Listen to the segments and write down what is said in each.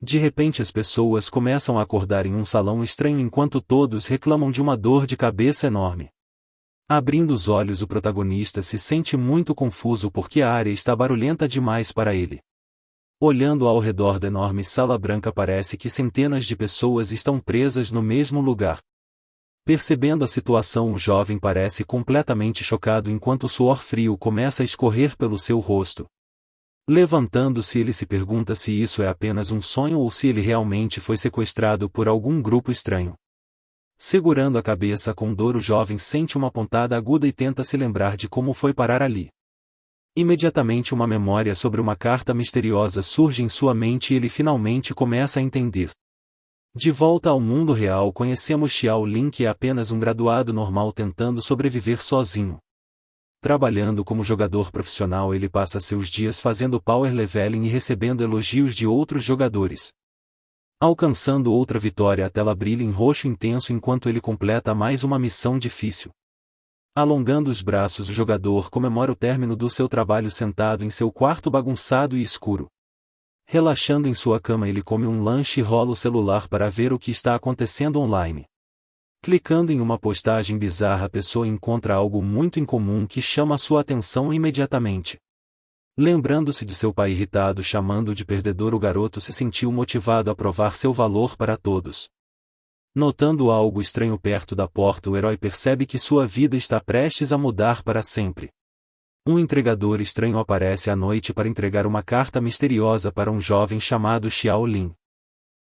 De repente as pessoas começam a acordar em um salão estranho enquanto todos reclamam de uma dor de cabeça enorme. Abrindo os olhos, o protagonista se sente muito confuso porque a área está barulhenta demais para ele. Olhando ao redor da enorme sala branca, parece que centenas de pessoas estão presas no mesmo lugar. Percebendo a situação, o jovem parece completamente chocado enquanto o suor frio começa a escorrer pelo seu rosto. Levantando-se, ele se pergunta se isso é apenas um sonho ou se ele realmente foi sequestrado por algum grupo estranho. Segurando a cabeça com dor, o jovem sente uma pontada aguda e tenta se lembrar de como foi parar ali. Imediatamente uma memória sobre uma carta misteriosa surge em sua mente e ele finalmente começa a entender. De volta ao mundo real, conhecemos Xiao Lin, que é apenas um graduado normal tentando sobreviver sozinho. Trabalhando como jogador profissional, ele passa seus dias fazendo power leveling e recebendo elogios de outros jogadores. Alcançando outra vitória, a tela brilha em roxo intenso enquanto ele completa mais uma missão difícil. Alongando os braços, o jogador comemora o término do seu trabalho sentado em seu quarto bagunçado e escuro. Relaxando em sua cama, ele come um lanche e rola o celular para ver o que está acontecendo online. Clicando em uma postagem bizarra, a pessoa encontra algo muito incomum que chama sua atenção imediatamente. Lembrando-se de seu pai irritado chamando-o de perdedor, o garoto se sentiu motivado a provar seu valor para todos. Notando algo estranho perto da porta, o herói percebe que sua vida está prestes a mudar para sempre. Um entregador estranho aparece à noite para entregar uma carta misteriosa para um jovem chamado Xiao Lin.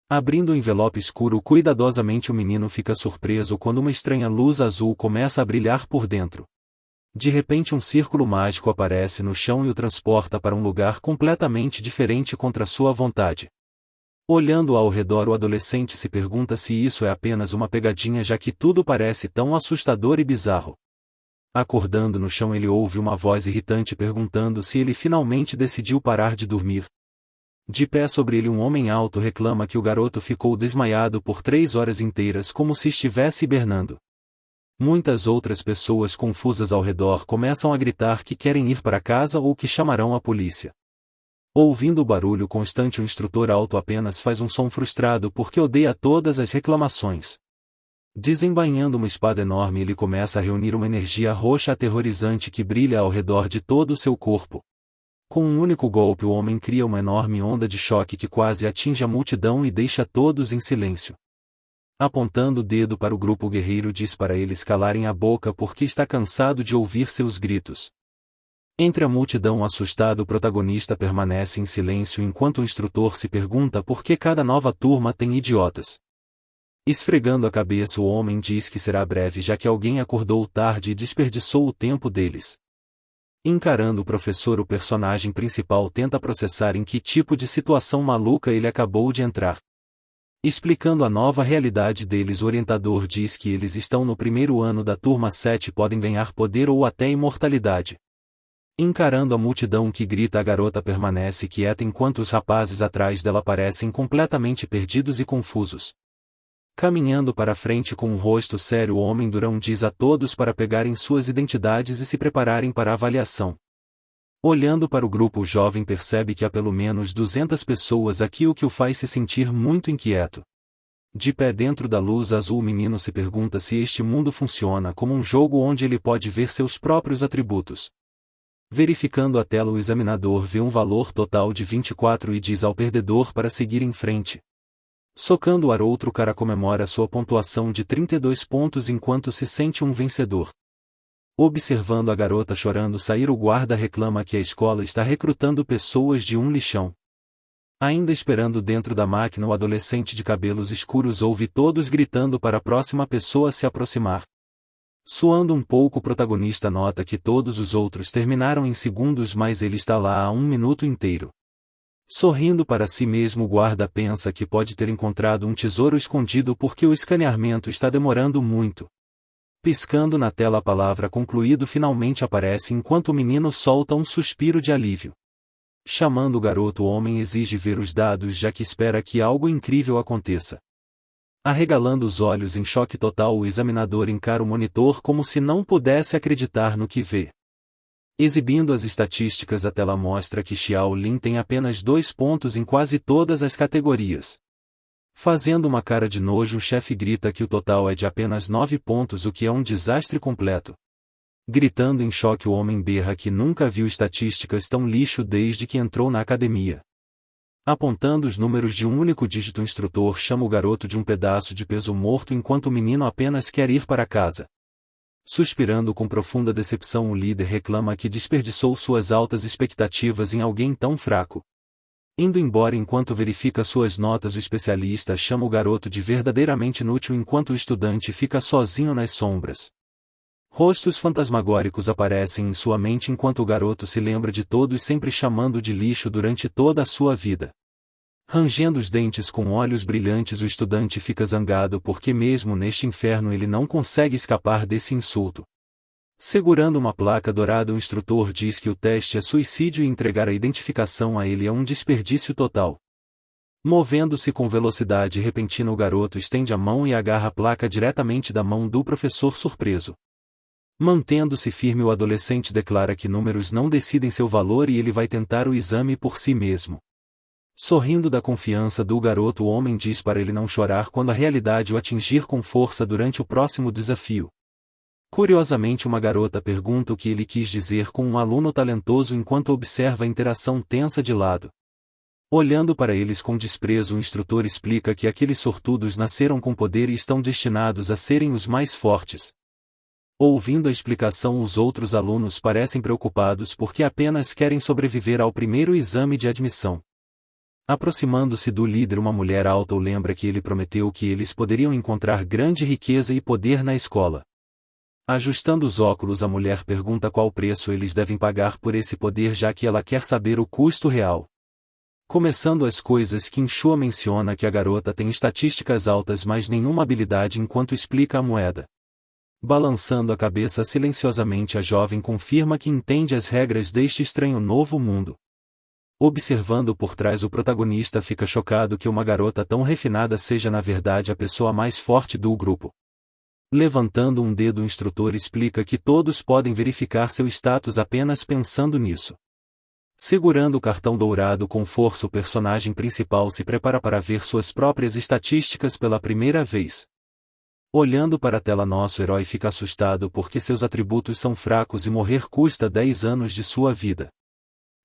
Abrindo o envelope escuro cuidadosamente, o menino fica surpreso quando uma estranha luz azul começa a brilhar por dentro. De repente um círculo mágico aparece no chão e o transporta para um lugar completamente diferente contra sua vontade. Olhando ao redor, o adolescente se pergunta se isso é apenas uma pegadinha, já que tudo parece tão assustador e bizarro. Acordando no chão, ele ouve uma voz irritante perguntando se ele finalmente decidiu parar de dormir. De pé sobre ele, um homem alto reclama que o garoto ficou desmaiado por 3 horas inteiras como se estivesse hibernando. Muitas outras pessoas confusas ao redor começam a gritar que querem ir para casa ou que chamarão a polícia. Ouvindo o barulho constante, o instrutor alto apenas faz um som frustrado porque odeia todas as reclamações. Desembainhando uma espada enorme, ele começa a reunir uma energia roxa aterrorizante que brilha ao redor de todo o seu corpo. Com um único golpe, o homem cria uma enorme onda de choque que quase atinge a multidão e deixa todos em silêncio. Apontando o dedo para o grupo, o guerreiro diz para eles calarem a boca porque está cansado de ouvir seus gritos. Entre a multidão assustada, o protagonista permanece em silêncio enquanto o instrutor se pergunta por que cada nova turma tem idiotas. Esfregando a cabeça, o homem diz que será breve, já que alguém acordou tarde e desperdiçou o tempo deles. Encarando o professor, o personagem principal tenta processar em que tipo de situação maluca ele acabou de entrar. Explicando a nova realidade deles, o orientador diz que eles estão no primeiro ano da turma 7, podem ganhar poder ou até imortalidade. Encarando a multidão que grita, a garota permanece quieta enquanto os rapazes atrás dela parecem completamente perdidos e confusos. Caminhando para frente com um rosto sério, o homem durão diz a todos para pegarem suas identidades e se prepararem para a avaliação. Olhando para o grupo, o jovem percebe que há pelo menos 200 pessoas aqui, o que o faz se sentir muito inquieto. De pé dentro da luz azul, o menino se pergunta se este mundo funciona como um jogo onde ele pode ver seus próprios atributos. Verificando a tela, o examinador vê um valor total de 24 e diz ao perdedor para seguir em frente. Socando o ar, outro cara comemora sua pontuação de 32 pontos enquanto se sente um vencedor. Observando a garota chorando sair, o guarda reclama que a escola está recrutando pessoas de um lixão. Ainda esperando dentro da máquina, o adolescente de cabelos escuros ouve todos gritando para a próxima pessoa se aproximar. Suando um pouco, o protagonista nota que todos os outros terminaram em segundos, mas ele está lá há 1 minuto inteiro. Sorrindo para si mesmo, o guarda pensa que pode ter encontrado um tesouro escondido porque o escaneamento está demorando muito. Piscando na tela, a palavra concluído finalmente aparece enquanto o menino solta um suspiro de alívio. Chamando o garoto, o homem exige ver os dados, já que espera que algo incrível aconteça. Arregalando os olhos em choque total, o examinador encara o monitor como se não pudesse acreditar no que vê. Exibindo as estatísticas, a tela mostra que Xiao Lin tem apenas 2 pontos em quase todas as categorias. Fazendo uma cara de nojo, o chefe grita que o total é de apenas 9 pontos, o que é um desastre completo. Gritando em choque, o homem berra que nunca viu estatísticas tão lixo desde que entrou na academia. Apontando os números de um único dígito, o instrutor chama o garoto de um pedaço de peso morto enquanto o menino apenas quer ir para casa. Suspirando com profunda decepção, o líder reclama que desperdiçou suas altas expectativas em alguém tão fraco. Indo embora enquanto verifica suas notas, o especialista chama o garoto de verdadeiramente inútil enquanto o estudante fica sozinho nas sombras. Rostos fantasmagóricos aparecem em sua mente enquanto o garoto se lembra de todos sempre chamando de lixo durante toda a sua vida. Rangendo os dentes com olhos brilhantes, o estudante fica zangado porque mesmo neste inferno ele não consegue escapar desse insulto. Segurando uma placa dourada, o instrutor diz que o teste é suicídio e entregar a identificação a ele é um desperdício total. Movendo-se com velocidade repentina, o garoto estende a mão e agarra a placa diretamente da mão do professor, surpreso. Mantendo-se firme, o adolescente declara que números não decidem seu valor e ele vai tentar o exame por si mesmo. Sorrindo da confiança do garoto, o homem diz para ele não chorar quando a realidade o atingir com força durante o próximo desafio. Curiosamente, uma garota pergunta o que ele quis dizer com um aluno talentoso enquanto observa a interação tensa de lado. Olhando para eles com desprezo, o instrutor explica que aqueles sortudos nasceram com poder e estão destinados a serem os mais fortes. Ouvindo a explicação, os outros alunos parecem preocupados porque apenas querem sobreviver ao primeiro exame de admissão. Aproximando-se do líder, uma mulher alta o lembra que ele prometeu que eles poderiam encontrar grande riqueza e poder na escola. Ajustando os óculos, a mulher pergunta qual preço eles devem pagar por esse poder, já que ela quer saber o custo real. Começando as coisas, Qin Shua menciona que a garota tem estatísticas altas, mas nenhuma habilidade enquanto explica a moeda. Balançando a cabeça silenciosamente, a jovem confirma que entende as regras deste estranho novo mundo. Observando por trás, o protagonista fica chocado que uma garota tão refinada seja na verdade a pessoa mais forte do grupo. Levantando um dedo, o instrutor explica que todos podem verificar seu status apenas pensando nisso. Segurando o cartão dourado com força, o personagem principal se prepara para ver suas próprias estatísticas pela primeira vez. Olhando para a tela, nosso herói fica assustado porque seus atributos são fracos e morrer custa 10 anos de sua vida.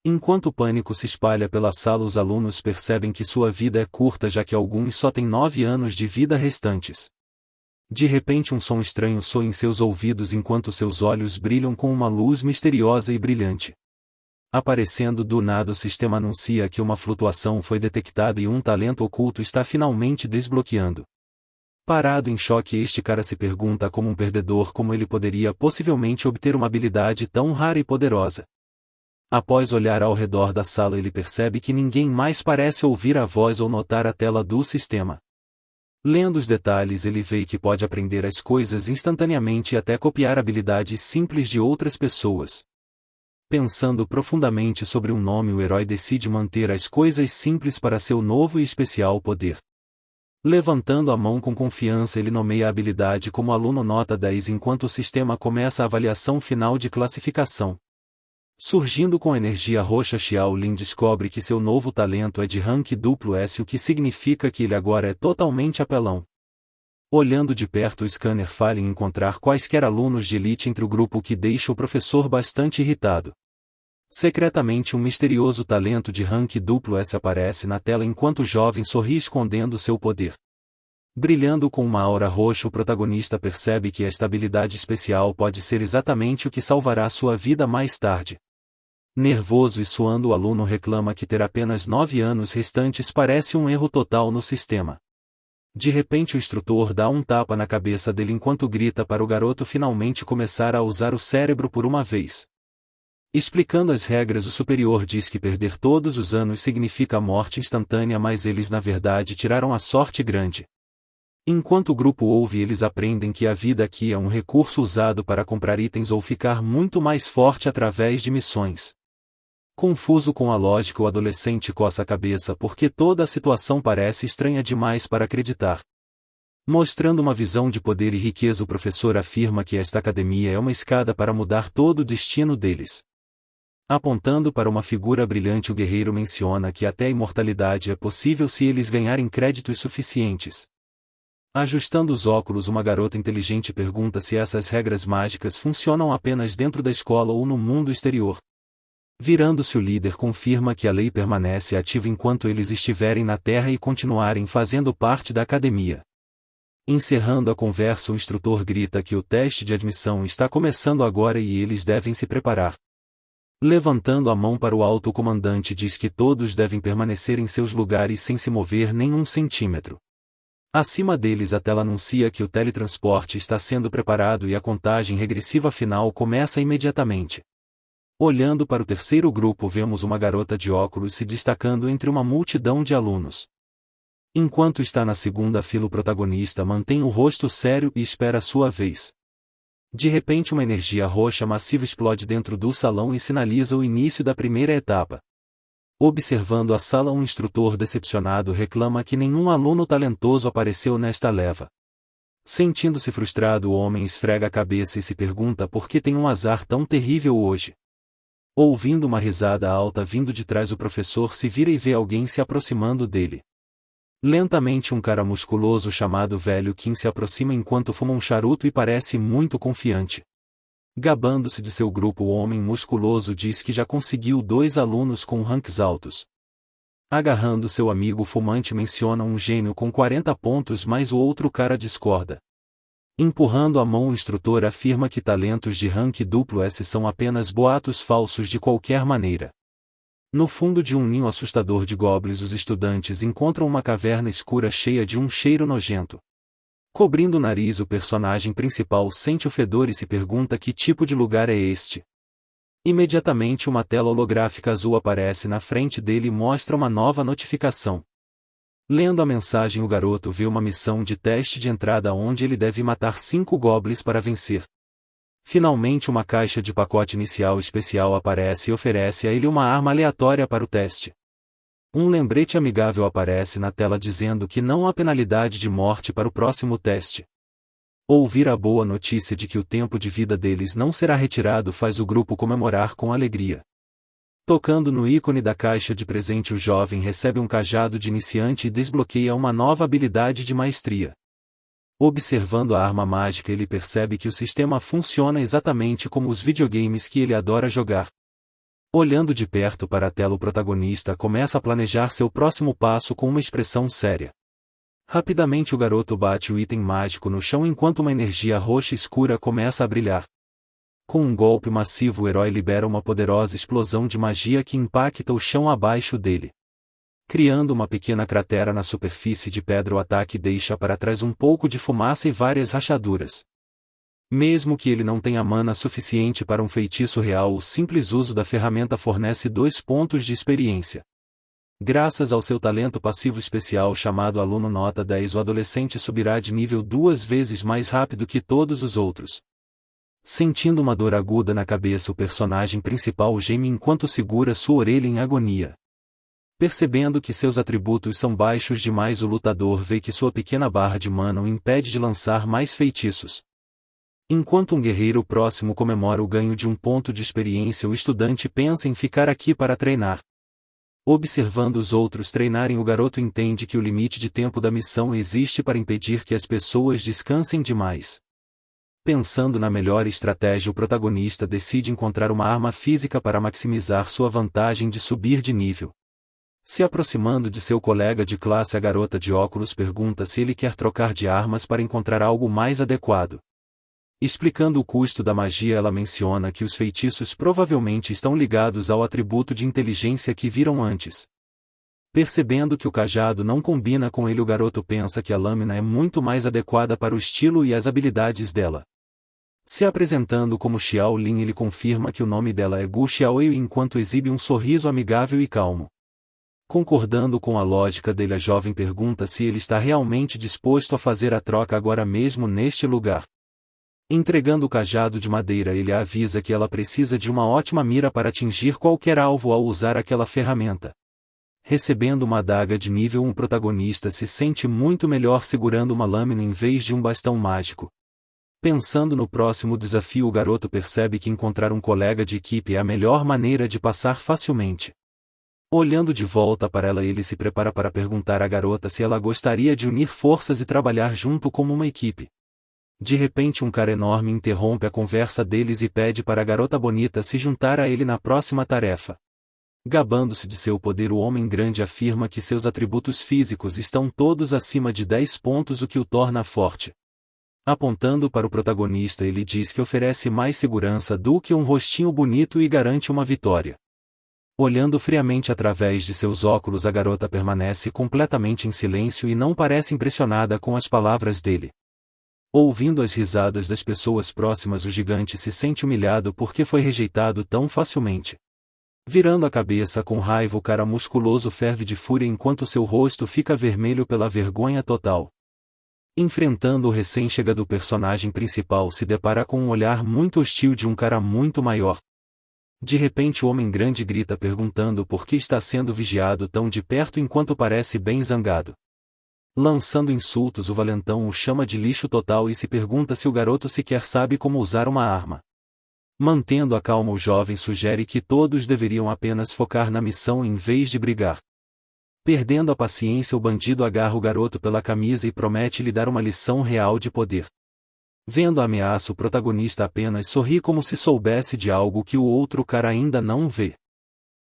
Enquanto o pânico se espalha pela sala, os alunos percebem que sua vida é curta, já que alguns só têm 9 anos de vida restantes. De repente, um som estranho soa em seus ouvidos enquanto seus olhos brilham com uma luz misteriosa e brilhante. Aparecendo do nada, o sistema anuncia que uma flutuação foi detectada e um talento oculto está finalmente desbloqueando. Parado em choque, este cara se pergunta como um perdedor como ele poderia possivelmente obter uma habilidade tão rara e poderosa. Após olhar ao redor da sala, ele percebe que ninguém mais parece ouvir a voz ou notar a tela do sistema. Lendo os detalhes, ele vê que pode aprender as coisas instantaneamente e até copiar habilidades simples de outras pessoas. Pensando profundamente sobre um nome, o herói decide manter as coisas simples para seu novo e especial poder. Levantando a mão com confiança, ele nomeia a habilidade como aluno nota 10 enquanto o sistema começa a avaliação final de classificação. Surgindo com energia roxa, Xiao Lin descobre que seu novo talento é de rank duplo S, o que significa que ele agora é totalmente apelão. Olhando de perto, o scanner falha em encontrar quaisquer alunos de elite entre o grupo, o que deixa o professor bastante irritado. Secretamente, um misterioso talento de rank duplo S aparece na tela enquanto o jovem sorri escondendo seu poder. Brilhando com uma aura roxa, o protagonista percebe que esta habilidade especial pode ser exatamente o que salvará sua vida mais tarde. Nervoso e suando, o aluno reclama que ter apenas 9 anos restantes parece um erro total no sistema. De repente, o instrutor dá um tapa na cabeça dele enquanto grita para o garoto finalmente começar a usar o cérebro por uma vez. Explicando as regras, o superior diz que perder todos os anos significa morte instantânea, mas eles na verdade tiraram a sorte grande. Enquanto o grupo ouve, eles aprendem que a vida aqui é um recurso usado para comprar itens ou ficar muito mais forte através de missões. Confuso com a lógica, o adolescente coça a cabeça porque toda a situação parece estranha demais para acreditar. Mostrando uma visão de poder e riqueza, o professor afirma que esta academia é uma escada para mudar todo o destino deles. Apontando para uma figura brilhante, o guerreiro menciona que até a imortalidade é possível se eles ganharem créditos suficientes. Ajustando os óculos, uma garota inteligente pergunta se essas regras mágicas funcionam apenas dentro da escola ou no mundo exterior. Virando-se, o líder confirma que a lei permanece ativa enquanto eles estiverem na Terra e continuarem fazendo parte da academia. Encerrando a conversa, o instrutor grita que o teste de admissão está começando agora e eles devem se preparar. Levantando a mão para o alto, o comandante diz que todos devem permanecer em seus lugares sem se mover nem um centímetro. Acima deles, a tela anuncia que o teletransporte está sendo preparado e a contagem regressiva final começa imediatamente. Olhando para o terceiro grupo, vemos uma garota de óculos se destacando entre uma multidão de alunos. Enquanto está na segunda fila, o protagonista mantém o rosto sério e espera a sua vez. De repente, uma energia roxa massiva explode dentro do salão e sinaliza o início da primeira etapa. Observando a sala, um instrutor decepcionado reclama que nenhum aluno talentoso apareceu nesta leva. Sentindo-se frustrado, o homem esfrega a cabeça e se pergunta por que tem um azar tão terrível hoje. Ouvindo uma risada alta vindo de trás, o professor se vira e vê alguém se aproximando dele. Lentamente, um cara musculoso chamado Velho Kim se aproxima enquanto fuma um charuto e parece muito confiante. Gabando-se de seu grupo, o homem musculoso diz que já conseguiu 2 alunos com ranks altos. Agarrando seu amigo fumante, menciona um gênio com 40 pontos, mas o outro cara discorda. Empurrando a mão, o instrutor afirma que talentos de rank duplo S são apenas boatos falsos de qualquer maneira. No fundo de um ninho assustador de goblins, os estudantes encontram uma caverna escura cheia de um cheiro nojento. Cobrindo o nariz, o personagem principal sente o fedor e se pergunta que tipo de lugar é este. Imediatamente, uma tela holográfica azul aparece na frente dele e mostra uma nova notificação. Lendo a mensagem, o garoto vê uma missão de teste de entrada onde ele deve matar 5 goblins para vencer. Finalmente, uma caixa de pacote inicial especial aparece e oferece a ele uma arma aleatória para o teste. Um lembrete amigável aparece na tela dizendo que não há penalidade de morte para o próximo teste. Ouvir a boa notícia de que o tempo de vida deles não será retirado faz o grupo comemorar com alegria. Tocando no ícone da caixa de presente, o jovem recebe um cajado de iniciante e desbloqueia uma nova habilidade de maestria. Observando a arma mágica, ele percebe que o sistema funciona exatamente como os videogames que ele adora jogar. Olhando de perto para a tela, o protagonista começa a planejar seu próximo passo com uma expressão séria. Rapidamente, o garoto bate o item mágico no chão enquanto uma energia roxa escura começa a brilhar. Com um golpe massivo, o herói libera uma poderosa explosão de magia que impacta o chão abaixo dele. Criando uma pequena cratera na superfície de pedra, o ataque deixa para trás um pouco de fumaça e várias rachaduras. Mesmo que ele não tenha mana suficiente para um feitiço real, o simples uso da ferramenta fornece 2 pontos de experiência. Graças ao seu talento passivo especial chamado Aluno Nota 10, o adolescente subirá de nível 2 vezes mais rápido que todos os outros. Sentindo uma dor aguda na cabeça, o personagem principal geme enquanto segura sua orelha em agonia. Percebendo que seus atributos são baixos demais, o lutador vê que sua pequena barra de mana o impede de lançar mais feitiços. Enquanto um guerreiro próximo comemora o ganho de 1 ponto de experiência, o estudante pensa em ficar aqui para treinar. Observando os outros treinarem, o garoto entende que o limite de tempo da missão existe para impedir que as pessoas descansem demais. Pensando na melhor estratégia, o protagonista decide encontrar uma arma física para maximizar sua vantagem de subir de nível. Se aproximando de seu colega de classe, a garota de óculos pergunta se ele quer trocar de armas para encontrar algo mais adequado. Explicando o custo da magia, ela menciona que os feitiços provavelmente estão ligados ao atributo de inteligência que viram antes. Percebendo que o cajado não combina com ele, o garoto pensa que a lâmina é muito mais adequada para o estilo e as habilidades dela. Se apresentando como Xiao Lin, ele confirma que o nome dela é Gu Xiaoyu enquanto exibe um sorriso amigável e calmo. Concordando com a lógica dele, a jovem pergunta se ele está realmente disposto a fazer a troca agora mesmo neste lugar. Entregando o cajado de madeira, ele a avisa que ela precisa de uma ótima mira para atingir qualquer alvo ao usar aquela ferramenta. Recebendo uma adaga de nível 1, o protagonista se sente muito melhor segurando uma lâmina em vez de um bastão mágico. Pensando no próximo desafio, o garoto percebe que encontrar um colega de equipe é a melhor maneira de passar facilmente. Olhando de volta para ela, ele se prepara para perguntar à garota se ela gostaria de unir forças e trabalhar junto como uma equipe. De repente, um cara enorme interrompe a conversa deles e pede para a garota bonita se juntar a ele na próxima tarefa. Gabando-se de seu poder, o homem grande afirma que seus atributos físicos estão todos acima de 10 pontos, o que o torna forte. Apontando para o protagonista, ele diz que oferece mais segurança do que um rostinho bonito e garante uma vitória. Olhando friamente através de seus óculos, a garota permanece completamente em silêncio e não parece impressionada com as palavras dele. Ouvindo as risadas das pessoas próximas, o gigante se sente humilhado porque foi rejeitado tão facilmente. Virando a cabeça com raiva, o cara musculoso ferve de fúria enquanto seu rosto fica vermelho pela vergonha total. Enfrentando o recém-chegado, personagem principal se depara com um olhar muito hostil de um cara muito maior. De repente, o homem grande grita perguntando por que está sendo vigiado tão de perto enquanto parece bem zangado. Lançando insultos, o valentão o chama de lixo total e se pergunta se o garoto sequer sabe como usar uma arma. Mantendo a calma, o jovem sugere que todos deveriam apenas focar na missão em vez de brigar. Perdendo a paciência, o bandido agarra o garoto pela camisa e promete lhe dar uma lição real de poder. Vendo a ameaça, o protagonista apenas sorri como se soubesse de algo que o outro cara ainda não vê.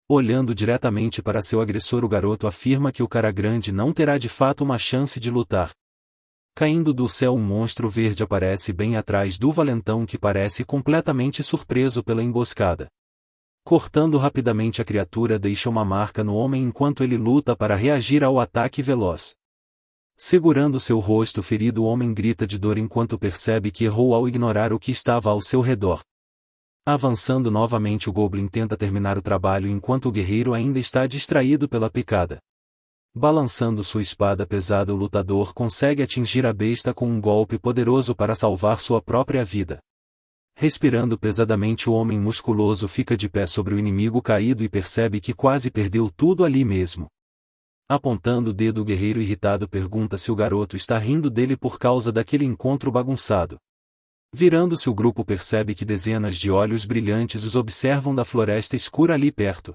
Olhando diretamente para seu agressor, o garoto afirma que o cara grande não terá de fato uma chance de lutar. Caindo do céu, um monstro verde aparece bem atrás do valentão, que parece completamente surpreso pela emboscada. Cortando rapidamente, a criatura deixa uma marca no homem enquanto ele luta para reagir ao ataque veloz. Segurando seu rosto ferido, o homem grita de dor enquanto percebe que errou ao ignorar o que estava ao seu redor. Avançando novamente, o Goblin tenta terminar o trabalho enquanto o guerreiro ainda está distraído pela picada. Balançando sua espada pesada, o lutador consegue atingir a besta com um golpe poderoso para salvar sua própria vida. Respirando pesadamente, o homem musculoso fica de pé sobre o inimigo caído e percebe que quase perdeu tudo ali mesmo. Apontando o dedo, o guerreiro irritado pergunta se o garoto está rindo dele por causa daquele encontro bagunçado. Virando-se, o grupo percebe que dezenas de olhos brilhantes os observam da floresta escura ali perto.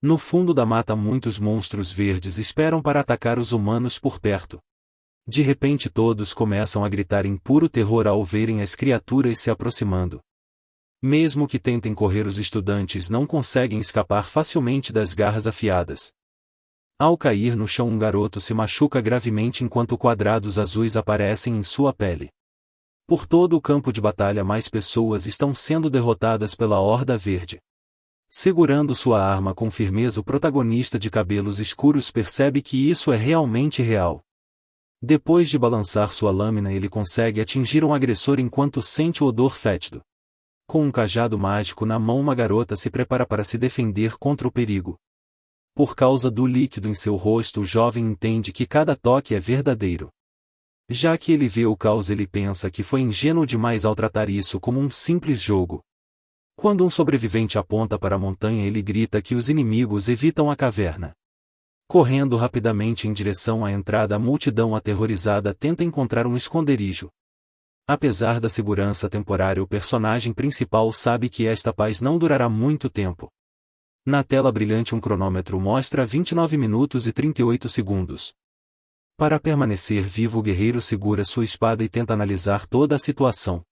No fundo da mata, muitos monstros verdes esperam para atacar os humanos por perto. De repente, todos começam a gritar em puro terror ao verem as criaturas se aproximando. Mesmo que tentem correr, os estudantes não conseguem escapar facilmente das garras afiadas. Ao cair no chão, um garoto se machuca gravemente enquanto quadrados azuis aparecem em sua pele. Por todo o campo de batalha, mais pessoas estão sendo derrotadas pela Horda Verde. Segurando sua arma com firmeza, o protagonista de cabelos escuros percebe que isso é realmente real. Depois de balançar sua lâmina, ele consegue atingir um agressor enquanto sente o odor fétido. Com um cajado mágico na mão, uma garota se prepara para se defender contra o perigo. Por causa do líquido em seu rosto, o jovem entende que cada toque é verdadeiro. Já que ele vê o caos, ele pensa que foi ingênuo demais ao tratar isso como um simples jogo. Quando um sobrevivente aponta para a montanha, ele grita que os inimigos evitam a caverna. Correndo rapidamente em direção à entrada, a multidão aterrorizada tenta encontrar um esconderijo. Apesar da segurança temporária, o personagem principal sabe que esta paz não durará muito tempo. Na tela brilhante, um cronômetro mostra 29 minutos e 38 segundos. Para permanecer vivo, o guerreiro segura sua espada e tenta analisar toda a situação.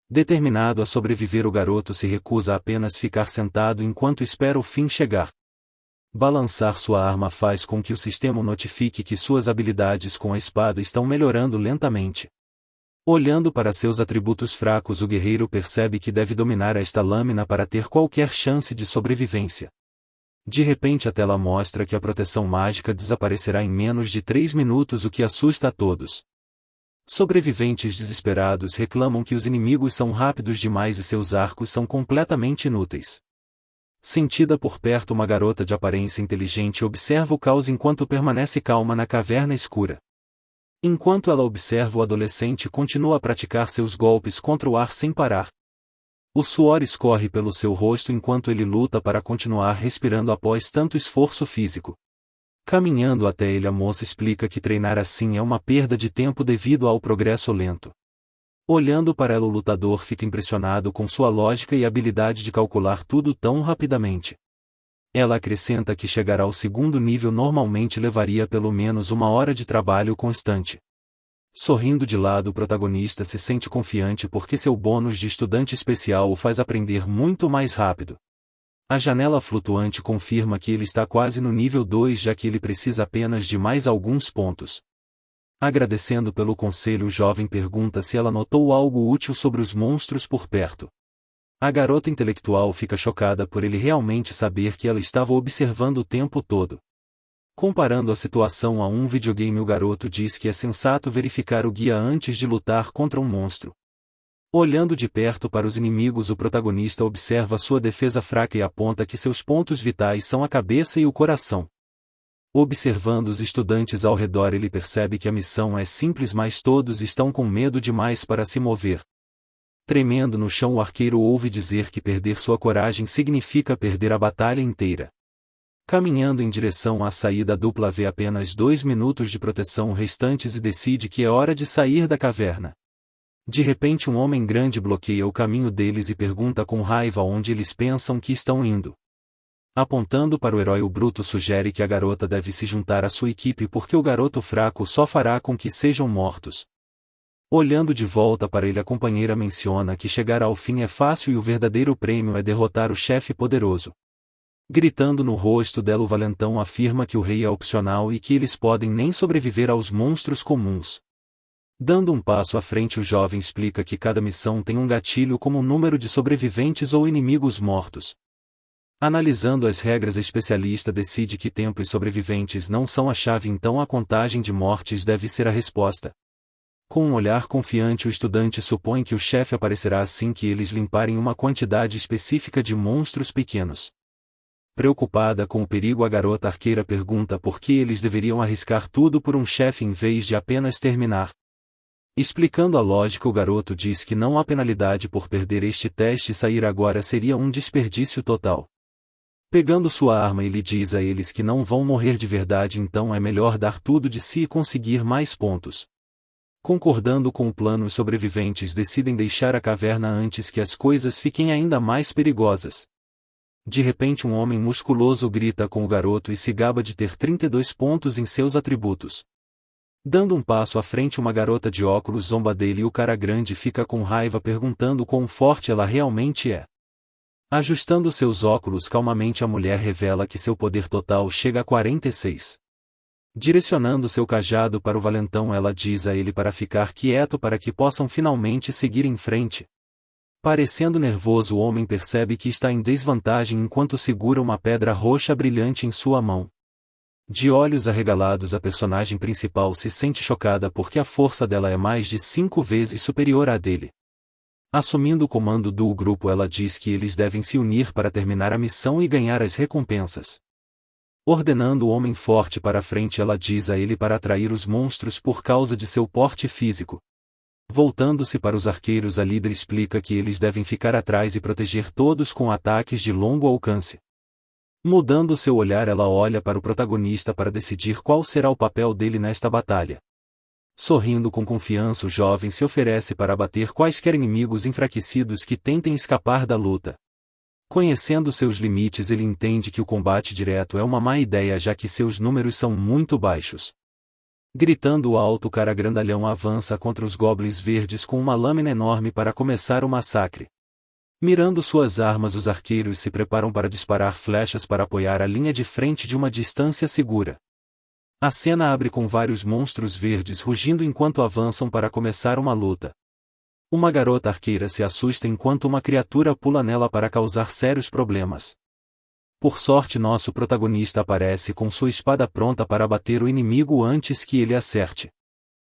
Determinado a sobreviver, o garoto se recusa a apenas ficar sentado enquanto espera o fim chegar. Balançar sua arma faz com que o sistema notifique que suas habilidades com a espada estão melhorando lentamente. Olhando para seus atributos fracos, o guerreiro percebe que deve dominar esta lâmina para ter qualquer chance de sobrevivência. De repente, a tela mostra que a proteção mágica desaparecerá em menos de 3 minutos, o que assusta a todos. Sobreviventes desesperados reclamam que os inimigos são rápidos demais e seus arcos são completamente inúteis. Sentida por perto, uma garota de aparência inteligente observa o caos enquanto permanece calma na caverna escura. Enquanto ela observa, o adolescente continua a praticar seus golpes contra o ar sem parar. O suor escorre pelo seu rosto enquanto ele luta para continuar respirando após tanto esforço físico. Caminhando até ele, a moça explica que treinar assim é uma perda de tempo devido ao progresso lento. Olhando para ela, o lutador fica impressionado com sua lógica e habilidade de calcular tudo tão rapidamente. Ela acrescenta que chegar ao segundo nível normalmente levaria pelo menos 1 hora de trabalho constante. Sorrindo de lado, o protagonista se sente confiante porque seu bônus de estudante especial o faz aprender muito mais rápido. A janela flutuante confirma que ele está quase no nível 2, já que ele precisa apenas de mais alguns pontos. Agradecendo pelo conselho, o jovem pergunta se ela notou algo útil sobre os monstros por perto. A garota intelectual fica chocada por ele realmente saber que ela estava observando o tempo todo. Comparando a situação a um videogame, o garoto diz que é sensato verificar o guia antes de lutar contra um monstro. Olhando de perto para os inimigos, o protagonista observa sua defesa fraca e aponta que seus pontos vitais são a cabeça e o coração. Observando os estudantes ao redor, ele percebe que a missão é simples, mas todos estão com medo demais para se mover. Tremendo no chão, o arqueiro ouve dizer que perder sua coragem significa perder a batalha inteira. Caminhando em direção à saída, a dupla vê apenas 2 minutos de proteção restantes e decide que é hora de sair da caverna. De repente, um homem grande bloqueia o caminho deles e pergunta com raiva onde eles pensam que estão indo. Apontando para o herói, o bruto sugere que a garota deve se juntar à sua equipe porque o garoto fraco só fará com que sejam mortos. Olhando de volta para ele, a companheira menciona que chegar ao fim é fácil e o verdadeiro prêmio é derrotar o chefe poderoso. Gritando no rosto dela, o valentão afirma que o rei é opcional e que eles podem nem sobreviver aos monstros comuns. Dando um passo à frente, o jovem explica que cada missão tem um gatilho como o número de sobreviventes ou inimigos mortos. Analisando as regras, a especialista decide que tempo e sobreviventes não são a chave, então a contagem de mortes deve ser a resposta. Com um olhar confiante, o estudante supõe que o chefe aparecerá assim que eles limparem uma quantidade específica de monstros pequenos. Preocupada com o perigo, a garota arqueira pergunta por que eles deveriam arriscar tudo por um chefe em vez de apenas terminar. Explicando a lógica, o garoto diz que não há penalidade por perder este teste e sair agora seria um desperdício total. Pegando sua arma, ele diz a eles que não vão morrer de verdade, então é melhor dar tudo de si e conseguir mais pontos. Concordando com o plano, os sobreviventes decidem deixar a caverna antes que as coisas fiquem ainda mais perigosas. De repente, um homem musculoso grita com o garoto e se gaba de ter 32 pontos em seus atributos. Dando um passo à frente, uma garota de óculos zomba dele e o cara grande fica com raiva, perguntando quão forte ela realmente é. Ajustando seus óculos calmamente, a mulher revela que seu poder total chega a 46. Direcionando seu cajado para o valentão, ela diz a ele para ficar quieto para que possam finalmente seguir em frente. Parecendo nervoso, o homem percebe que está em desvantagem enquanto segura uma pedra roxa brilhante em sua mão. De olhos arregalados, a personagem principal se sente chocada porque a força dela é mais de 5 vezes superior à dele. Assumindo o comando do grupo, ela diz que eles devem se unir para terminar a missão e ganhar as recompensas. Ordenando o homem forte para a frente, ela diz a ele para atrair os monstros por causa de seu porte físico. Voltando-se para os arqueiros, a líder explica que eles devem ficar atrás e proteger todos com ataques de longo alcance. Mudando seu olhar, ela olha para o protagonista para decidir qual será o papel dele nesta batalha. Sorrindo com confiança, o jovem se oferece para abater quaisquer inimigos enfraquecidos que tentem escapar da luta. Conhecendo seus limites, ele entende que o combate direto é uma má ideia, já que seus números são muito baixos. Gritando alto, o cara grandalhão avança contra os goblins verdes com uma lâmina enorme para começar o massacre. Mirando suas armas, os arqueiros se preparam para disparar flechas para apoiar a linha de frente de uma distância segura. A cena abre com vários monstros verdes rugindo enquanto avançam para começar uma luta. Uma garota arqueira se assusta enquanto uma criatura pula nela para causar sérios problemas. Por sorte, nosso protagonista aparece com sua espada pronta para abater o inimigo antes que ele acerte.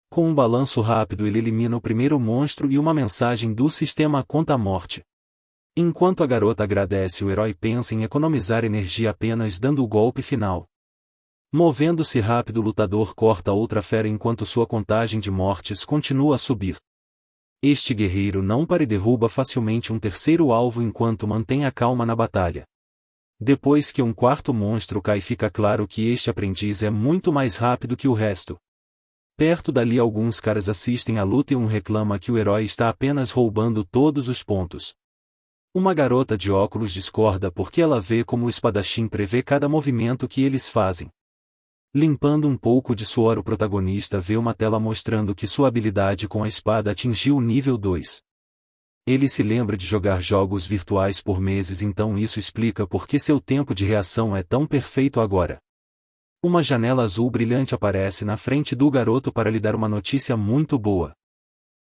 Com um balanço rápido, ele elimina o primeiro monstro e uma mensagem do sistema conta a morte. Enquanto a garota agradece, o herói pensa em economizar energia apenas dando o golpe final. Movendo-se rápido, o lutador corta outra fera enquanto sua contagem de mortes continua a subir. Este guerreiro não para e derruba facilmente um terceiro alvo enquanto mantém a calma na batalha. Depois que um quarto monstro cai, fica claro que este aprendiz é muito mais rápido que o resto. Perto dali alguns caras assistem à luta e um reclama que o herói está apenas roubando todos os pontos. Uma garota de óculos discorda porque ela vê como o espadachim prevê cada movimento que eles fazem. Limpando um pouco de suor, o protagonista vê uma tela mostrando que sua habilidade com a espada atingiu o nível 2. Ele se lembra de jogar jogos virtuais por meses, então isso explica por que seu tempo de reação é tão perfeito agora. Uma janela azul brilhante aparece na frente do garoto para lhe dar uma notícia muito boa.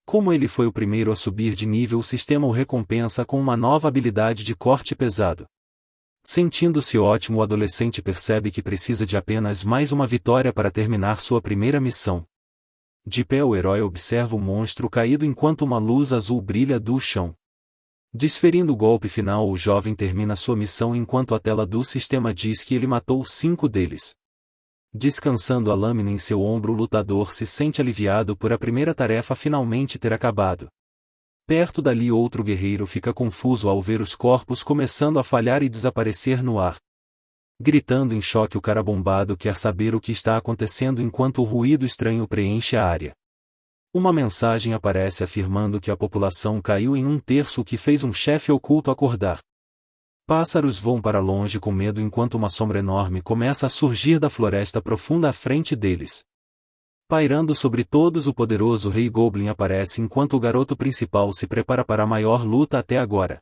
Como ele foi o primeiro a subir de nível, o sistema o recompensa com uma nova habilidade de corte pesado. Sentindo-se ótimo, o adolescente percebe que precisa de apenas mais uma vitória para terminar sua primeira missão. De pé, o herói observa o monstro caído enquanto uma luz azul brilha do chão. Desferindo o golpe final, o jovem termina sua missão enquanto a tela do sistema diz que ele matou 5 deles. Descansando a lâmina em seu ombro, o lutador se sente aliviado por a primeira tarefa finalmente ter acabado. Perto dali, outro guerreiro fica confuso ao ver os corpos começando a falhar e desaparecer no ar. Gritando em choque, o cara bombado quer saber o que está acontecendo enquanto o ruído estranho preenche a área. Uma mensagem aparece afirmando que a população caiu em 1/3, o que fez um chefe oculto acordar. Pássaros voam para longe com medo enquanto uma sombra enorme começa a surgir da floresta profunda à frente deles. Pairando sobre todos, o poderoso Rei Goblin aparece enquanto o garoto principal se prepara para a maior luta até agora.